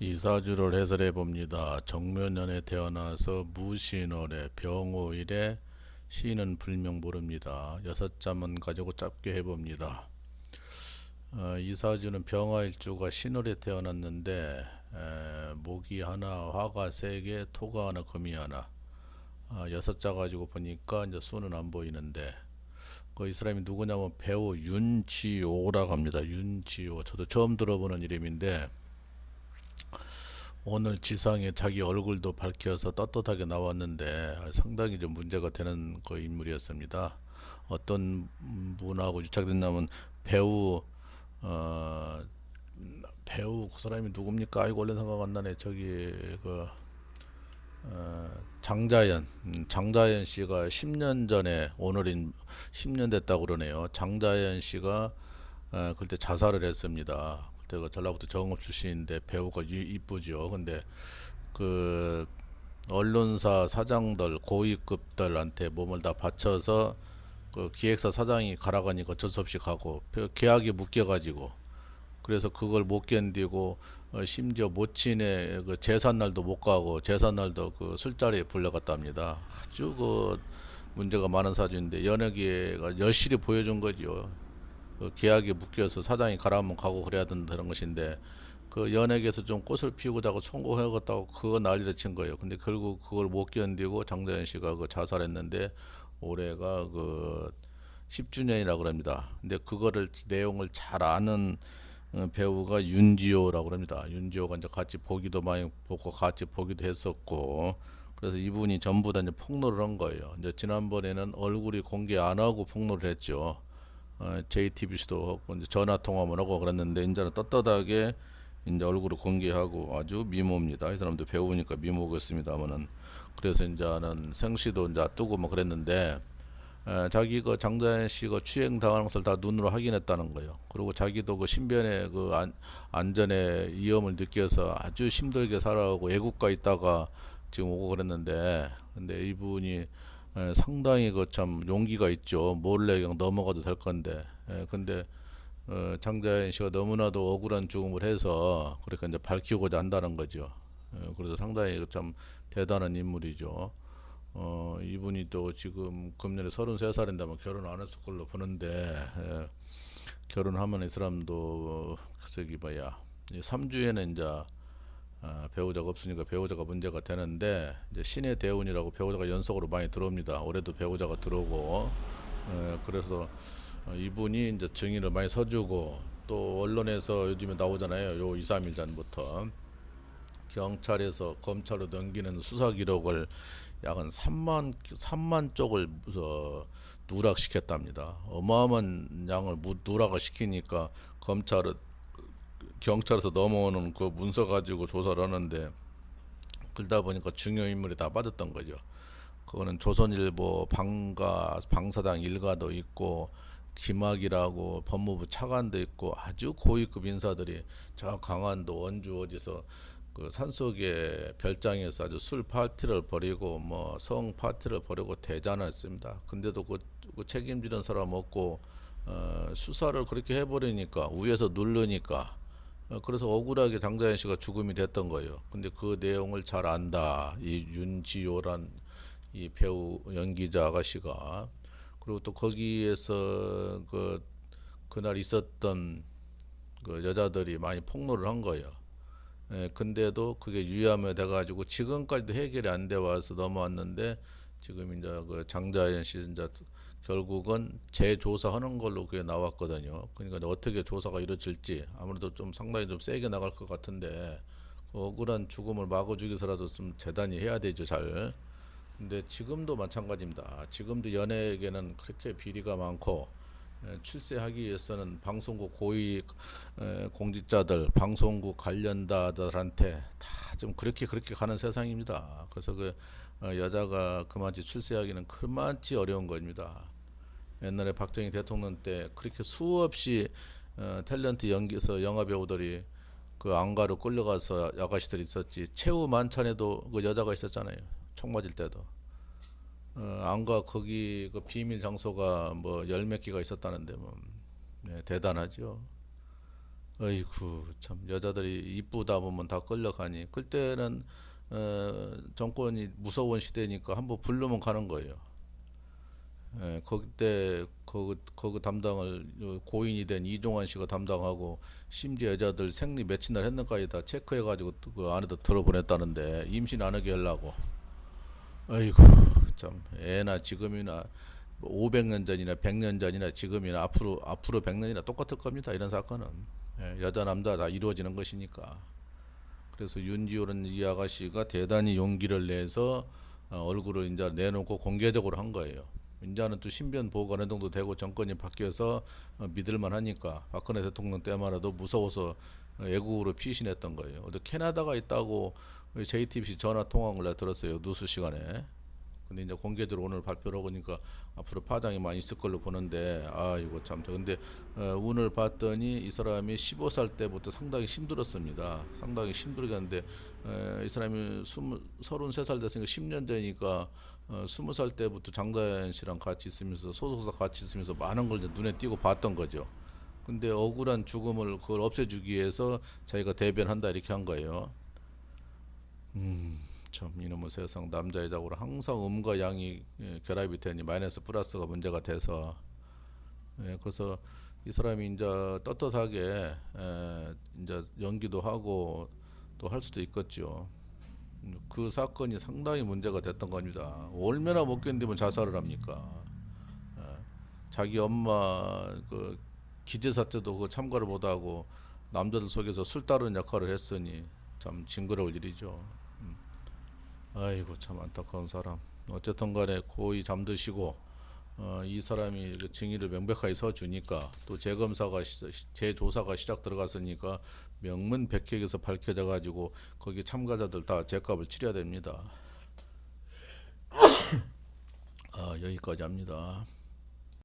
이사주를 해설해 봅니다. 정묘년에 태어나서 무신월에 병오일에 시는 불명 모릅니다. 여섯 자만 가지고 짧게 해봅니다. 이사주는 병화일주가 신월에 태어났는데 목이 하나, 화가 세 개, 토가 하나, 금이 하나. 여섯 자 가지고 보니까 이제 수는 안 보이는데 이 사람이 누구냐면 배우 윤지호라고 합니다. 윤지호. 저도 처음 들어보는 이름인데 오늘 지상에 자기 얼굴도 밝혀서 떳떳하게 나왔는데 상당히 좀 문제가 되는 그 인물이었습니다. 어떤 분하고 유착됐냐면 배우 어, 배우 그 사람이 누굽니까? 아이고 원래 생각 안 나네. 저기 그 장자연 씨가 10년 전에 오늘인 10년 됐다고 그러네요. 장자연 씨가 그때 자살을 했습니다. 그때 그 전라북도 정읍 출신인데 배우가 이쁘죠. 근데 그 언론사 사장들 고위급들한테 몸을 다 바쳐서 그 기획사 사장이 가라가니까 어쩔 수 없이 가고 계약이 묶여가지고 그래서 그걸 못 견디고 심지어 모친의 그 제삿날도 못 가고 제삿날도 그 술자리에 불려갔답니다. 아주 그 문제가 많은 사주인데 연예계가 열실히 보여준 거지요. 그 계약에 묶여서 사장이 가라면 가고 그래야 된다는 것인데 그 연예계에서 좀 꽃을 피우고자고 성공해야겠다고 그거 난리를 친 거예요. 근데 결국 그걸 못 견디고 장자연 씨가 그 자살했는데 올해가 그 10주년이라고 그럽니다. 근데 그거를 내용을 잘 아는 배우가 윤지호라고 합니다. 윤지호가 이제 같이 보기도 많이 보고 같이 보기도 했었고 그래서 이분이 전부 다 이제 폭로를 한 거예요. 이제 지난번에는 얼굴이 공개 안 하고 폭로를 했죠. JTBC도 하고 이제 전화 통화만 하고 그랬는데 이제는 떳떳하게 이제 얼굴을 공개하고 아주 미모입니다. 이 사람도 배우니까 미모겠습니다만은 그래서 이제는 생시도 이제 뜨고 뭐 그랬는데 자기 그 장자연 씨가 추행 당하는 것을 다 눈으로 확인했다는 거예요. 그리고 자기도 그 신변의 그 안전에 위험을 느껴서 아주 힘들게 살아가고 애국가 있다가 지금 오고 그랬는데 근데 이분이 상당히 그 참 용기가 있죠. 몰래 그냥 넘어가도 될 건데 근데 장자연 씨가 너무나도 억울한 죽음을 해서 그렇게 이제 밝히고자 한다는 거죠. 그래서 상당히 참 대단한 인물이죠. 이분이 또 지금 금년에 33살인데 결혼 안 했을 걸로 보는데 결혼하면 이 사람도 저기 뭐야 3주에는 이제 배우자가 없으니까 배우자가 문제가 되는데 이제 신의 대운이라고 배우자가 연속으로 많이 들어옵니다. 올해도 배우자가 들어오고 그래서 이분이 이제 증인을 많이 서주고 또 언론에서 요즘에 나오잖아요. 요 2, 3일 전부터 경찰에서 검찰로 넘기는 수사 기록을 약 한 3만 쪽을 누락시켰답니다. 어마어마한 양을 누락을 시키니까 검찰은 경찰에서 넘어오는 그 문서 가지고 조사를 하는데 그러다 보니까 중요 인물이 다 빠졌던 거죠. 그거는 조선일보 방사당 일가도 있고 김학이라고 법무부 차관도 있고 아주 고위급 인사들이 저 강원도 원주 어디서 그 산속에 별장에서 아주 술 파티를 벌이고 뭐 성 파티를 벌이고 대잔했습니다. 근데도 그 책임지는 사람 없고 수사를 그렇게 해버리니까 위에서 누르니까 그래서 억울하게 장자연 씨가 죽음이 됐던 거예요. 근데 그 내용을 잘 안다. 이 윤지호란 이 배우 연기자 아가씨가 그리고 또 거기에서 그날 있었던 그 여자들이 많이 폭로를 한 거예요. 근데도 그게 유야무야 돼가지고 지금까지도 해결이 안 돼 와서 넘어왔는데 지금 이제 그 장자연 씨 이제 결국은 재조사하는 걸로 그게 나왔거든요. 그러니까 어떻게 조사가 이루어질지 아무래도 좀 상당히 좀 세게 나갈 것 같은데 그 억울한 죽음을 막아주기 위해서라도 좀 대단히 해야 되죠, 잘. 근데 지금도 마찬가지입니다. 지금도 연예계는 그렇게 비리가 많고 출세하기 위해서는 방송국 고위 공직자들, 방송국 관련자들한테 다 좀 그렇게 가는 세상입니다. 그래서 그 여자가 그만치 출세하기는 그만치 어려운 겁니다. 옛날에 박정희 대통령 때 그렇게 수없이 탤런트 연기에서 영화 배우들이 그 안가로 끌려가서 아가씨들이 있었지. 최후 만찬에도 그 여자가 있었잖아요. 총 맞을 때도. 안가 거기 그 비밀 장소가 뭐 열 몇 개가 있었다는데 뭐 대단하죠. 어이구 참 여자들이 이쁘다 보면 다 끌려가니 그때는 정권이 무서운 시대니까 한번 부르면 가는 거예요. 예, 그때 그 담당을 고인이 된 이종환 씨가 담당하고 심지어 여자들 생리 며칠 날 했는가에 다 체크해가지고 그 안에다 들어보냈다는데 임신 안 하게 하려고. 아이고 참 애나 지금이나 500년 전이나 100년 전이나 지금이나 앞으로 100년이나 똑같을 겁니다. 이런 사건은 여자 남자 다 이루어지는 것이니까. 그래서 윤지호는 이 아가씨가 대단히 용기를 내서 얼굴을 이제 내놓고 공개적으로 한 거예요. 이제는 또 신변 보호가 어느 정도 되고 정권이 바뀌어서 믿을만 하니까 박근혜 대통령 때만 해도 무서워서 애국으로 피신했던 거예요. 근데 캐나다가 있다고 JTBC 전화 통화한 걸 내가 들었어요. 뉴스 시간에. 근데 이제 공개적으로 오늘 발표를 하고 니까 앞으로 파장이 많이 있을 걸로 보는데 아 이거 참 근데 오늘 봤더니 이 사람이 15살 때부터 상당히 힘들었습니다. 상당히 힘들었는데 이 사람이 33살 됐으니까 10년 전이니까 20살 때부터 장다연 씨랑 같이 있으면서 소속사 같이 있으면서 많은 걸 이제 눈에 띄고 봤던 거죠. 근데 억울한 죽음을 그걸 없애주기 위해서 자기가 대변한다 이렇게 한 거예요. 참 이놈의 세상 남자 여자고로 항상 음과 양이 결합이 되니 마이너스 플러스가 문제가 돼서 그래서 이 사람이 이제 떳떳하게 이제 연기도 하고 또 할 수도 있겠죠. 그 사건이 상당히 문제가 됐던 겁니다. 얼마나 못 견디면 자살을 합니까? 예, 자기 엄마 그 기재사 때도 그 참가를 못하고 남자들 속에서 술 따르는 역할을 했으니 참 징그러울 일이죠. 아이고 참 안타까운 사람. 어쨌든 간에 고의 잠드시고 이 사람이 그 증인을 명백하게 서주니까 또 재검사가 재조사가 시작 들어갔으니까 명문백회에서 밝혀져 가지고 거기 참가자들 다 죄값을 치러야 됩니다. 여기까지 합니다.